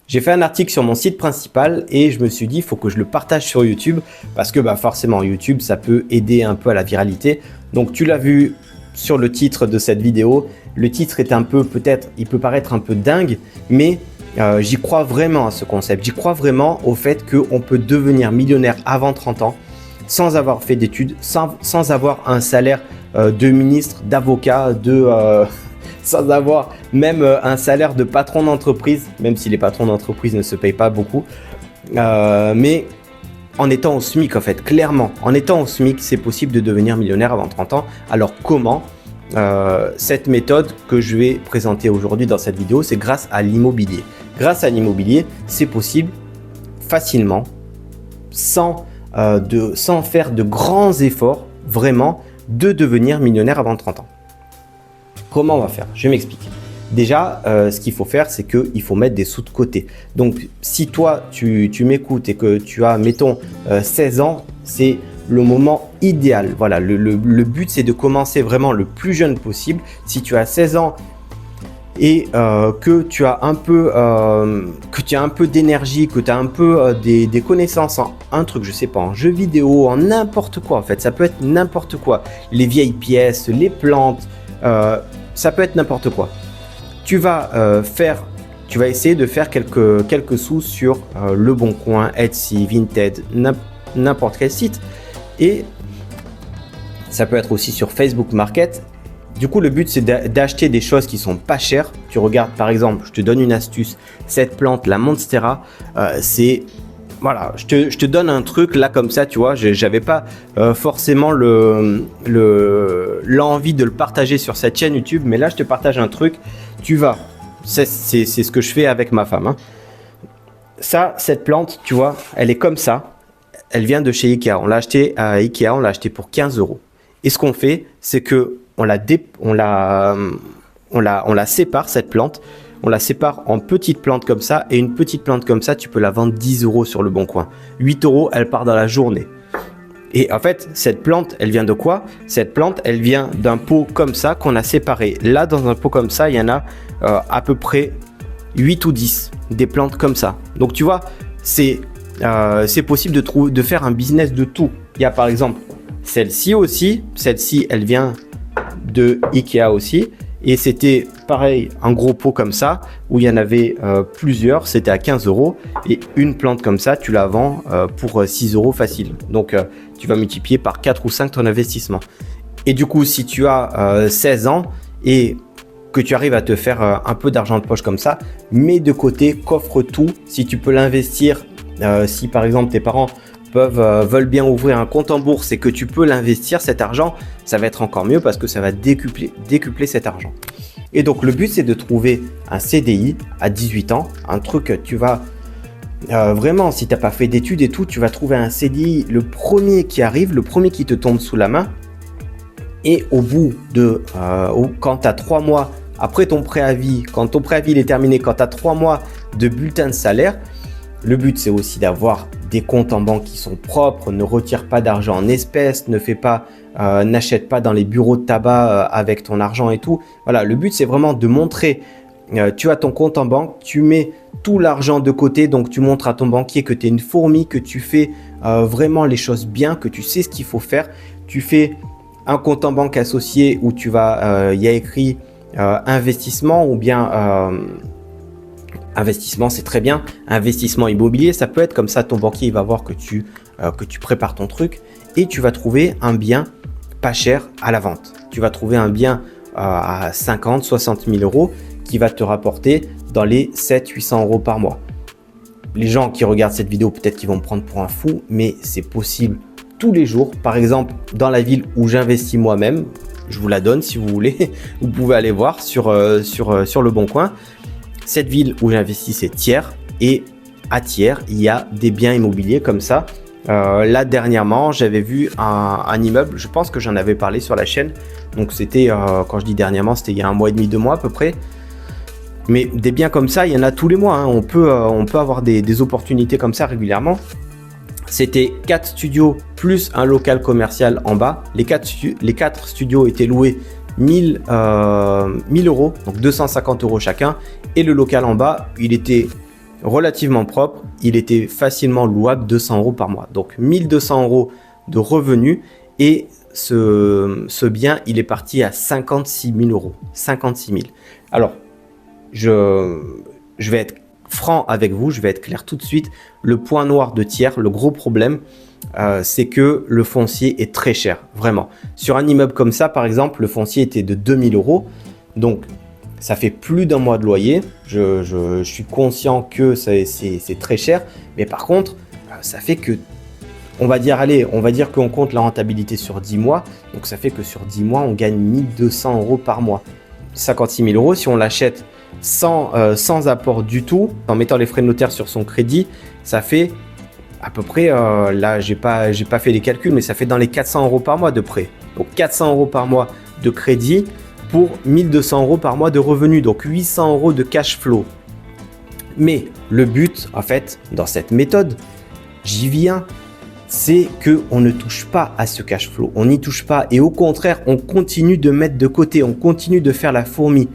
J'ai fait un article sur mon site principal et je me suis dit, il faut que je le partage sur YouTube parce que forcément, YouTube, ça peut aider un peu à la viralité. Donc, tu l'as vu sur le titre de cette vidéo. Le titre est un peu, peut-être, il peut paraître un peu dingue, mais j'y crois vraiment à ce concept. J'y crois vraiment au fait qu'on peut devenir millionnaire avant 30 ans sans avoir fait d'études, sans avoir un salaire de ministre, d'avocat, sans avoir même un salaire de patron d'entreprise, même si les patrons d'entreprise ne se payent pas beaucoup. Mais en étant au SMIC, en fait, clairement, en étant au SMIC, c'est possible de devenir millionnaire avant 30 ans. Alors comment ? Cette méthode que je vais présenter aujourd'hui dans cette vidéo, c'est grâce à l'immobilier. Grâce à l'immobilier, c'est possible facilement, sans faire de grands efforts, vraiment, de devenir millionnaire avant 30 ans. Comment on va faire ? Je m'explique. Déjà, ce qu'il faut faire, c'est qu'il faut mettre des sous de côté. Donc, si toi, tu m'écoutes et que tu as, mettons, 16 ans, c'est le moment idéal. Voilà, le but, c'est de commencer vraiment le plus jeune possible. Si tu as 16 ans et que tu as un peu, d'énergie, que tu as un peu des connaissances en un truc, je sais pas, en jeu vidéo, en n'importe quoi, en fait. Ça peut être n'importe quoi. Les vieilles pièces, les plantes, ça peut être n'importe quoi. Tu vas essayer de faire quelques sous sur Le Bon Coin, Etsy, Vinted, n'importe quel site. Et ça peut être aussi sur Facebook Market. Du coup, le but, c'est d'acheter des choses qui sont pas chères. Tu regardes, par exemple, je te donne une astuce. Cette plante, la Monstera, c'est... Voilà, je te donne un truc là comme ça, tu vois, j'avais pas forcément l'envie de le partager sur cette chaîne YouTube, mais là je te partage un truc, c'est ce que je fais avec ma femme. Hein. Cette plante, tu vois, elle est comme ça, elle vient de chez Ikea, on l'a acheté à Ikea, on l'a acheté pour 15 €. Et ce qu'on fait, c'est que on la sépare cette plante. On la sépare en petites plantes comme ça, et une petite plante comme ça, tu peux la vendre 10 € sur Le Bon Coin. 8 €, elle part dans la journée. Et en fait, cette plante, elle vient de quoi ? Cette plante, elle vient d'un pot comme ça qu'on a séparé. Là, dans un pot comme ça, il y en a à peu près 8 ou 10, des plantes comme ça. Donc tu vois, c'est possible de faire un business de tout. Il y a par exemple celle-ci aussi. Celle-ci, elle vient de Ikea aussi. Et c'était pareil, un gros pot comme ça, où il y en avait plusieurs, c'était à 15 €. Et une plante comme ça, tu la vends pour 6 € facile. Donc, tu vas multiplier par 4 ou 5 ton investissement. Et du coup, si tu as 16 ans et que tu arrives à te faire un peu d'argent de poche comme ça, mets de côté, coffre tout. Si tu peux l'investir, si par exemple tes parents veulent bien ouvrir un compte en bourse et que tu peux l'investir, cet argent, ça va être encore mieux parce que ça va décupler cet argent. Et donc le but, c'est de trouver un CDI à 18 ans, un truc, tu vas vraiment, si tu n'as pas fait d'études et tout, tu vas trouver un CDI, le premier qui arrive, le premier qui te tombe sous la main. Et au bout de, quand tu as 3 mois après ton préavis, quand ton préavis est terminé, quand tu as 3 mois de bulletin de salaire, le but, c'est aussi d'avoir des comptes en banque qui sont propres, ne retire pas d'argent en espèces, n'achète pas dans les bureaux de tabac avec ton argent et tout. Voilà, le but, c'est vraiment de montrer, tu as ton compte en banque, tu mets tout l'argent de côté, donc tu montres à ton banquier que tu es une fourmi, que tu fais vraiment les choses bien, que tu sais ce qu'il faut faire. Tu fais un compte en banque associé où tu vas, y a écrit investissement ou bien... investissement, c'est très bien. Investissement immobilier, ça peut être comme ça. Ton banquier, il va voir que tu prépares ton truc et tu vas trouver un bien pas cher à la vente. Tu vas trouver un bien à 50, 60 000 € qui va te rapporter dans les 700-800 € par mois. Les gens qui regardent cette vidéo, peut-être qu'ils vont me prendre pour un fou, mais c'est possible tous les jours. Par exemple, dans la ville où j'investis moi-même, je vous la donne si vous voulez. Vous pouvez aller voir sur Le Bon Coin. Cette ville où j'investis, c'est Thiers, et à Thiers, il y a des biens immobiliers comme ça. Là, dernièrement, j'avais vu un immeuble, je pense que j'en avais parlé sur la chaîne. Donc, c'était, quand je dis dernièrement, c'était il y a 1 mois et demi, 2 mois à peu près. Mais des biens comme ça, il y en a tous les mois. Hein. On peut avoir des opportunités comme ça régulièrement. C'était 4 studios plus un local commercial en bas. Les 4 studios étaient loués 1000 €, donc 250 € chacun. Et le local en bas, il était relativement propre, il était facilement louable 200 euros par mois. Donc 1200 euros de revenus et ce bien, il est parti à 56 000 euros. 56 000. Alors, je vais être franc avec vous, je vais être clair tout de suite. Le point noir de Thiers, le gros problème, c'est que le foncier est très cher, vraiment. Sur un immeuble comme ça, par exemple, le foncier était de 2000 euros. Donc, ça fait plus d'un mois de loyer. Je suis conscient que c'est très cher. Mais par contre, ça fait que, on va dire qu'on compte la rentabilité sur 10 mois. Donc, ça fait que sur 10 mois, on gagne 1200 euros par mois. 56 000 euros, si on l'achète sans apport du tout, en mettant les frais de notaire sur son crédit, ça fait à peu près, là, j'ai pas fait les calculs, mais ça fait dans les 400 euros par mois de prêt. Donc, 400 euros par mois de crédit pour 1200 euros par mois de revenus, donc 800 euros de cash flow. Mais le but, en fait, dans cette méthode, j'y viens, c'est qu'on ne touche pas à ce cash flow, on n'y touche pas et au contraire, on continue de mettre de côté, on continue de faire la fourmi.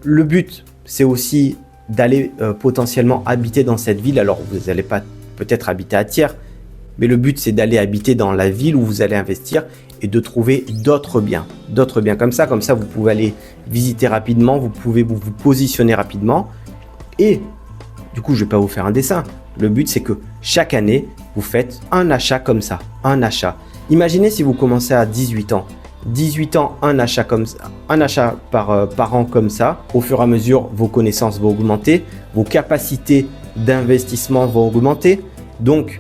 Le but, c'est aussi d'aller potentiellement habiter dans cette ville. Alors, vous n'allez pas peut-être habiter à Thiers, mais le but, c'est d'aller habiter dans la ville où vous allez investir et de trouver d'autres biens comme ça. Comme ça, vous pouvez aller visiter rapidement, vous pouvez vous positionner rapidement. Et du coup, je ne vais pas vous faire un dessin. Le but, c'est que chaque année, vous faites un achat comme ça, un achat. Imaginez si vous commencez à 18 ans. 18 ans, un achat comme ça, un achat par an comme ça. Au fur et à mesure, vos connaissances vont augmenter, vos capacités d'investissement vont augmenter. Donc,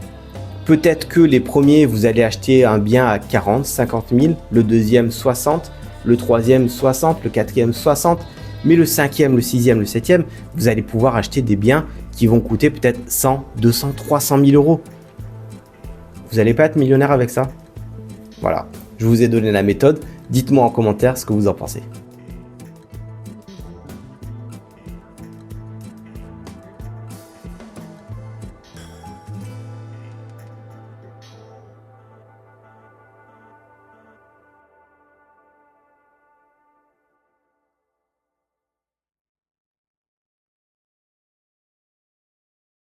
peut-être que les premiers, vous allez acheter un bien à 40, 50 000, le deuxième 60, le troisième 60, le quatrième 60, mais le cinquième, le sixième, le septième, vous allez pouvoir acheter des biens qui vont coûter peut-être 100, 200, 300 000 euros. Vous n'allez pas être millionnaire avec ça. Voilà, je vous ai donné la méthode. Dites-moi en commentaire ce que vous en pensez.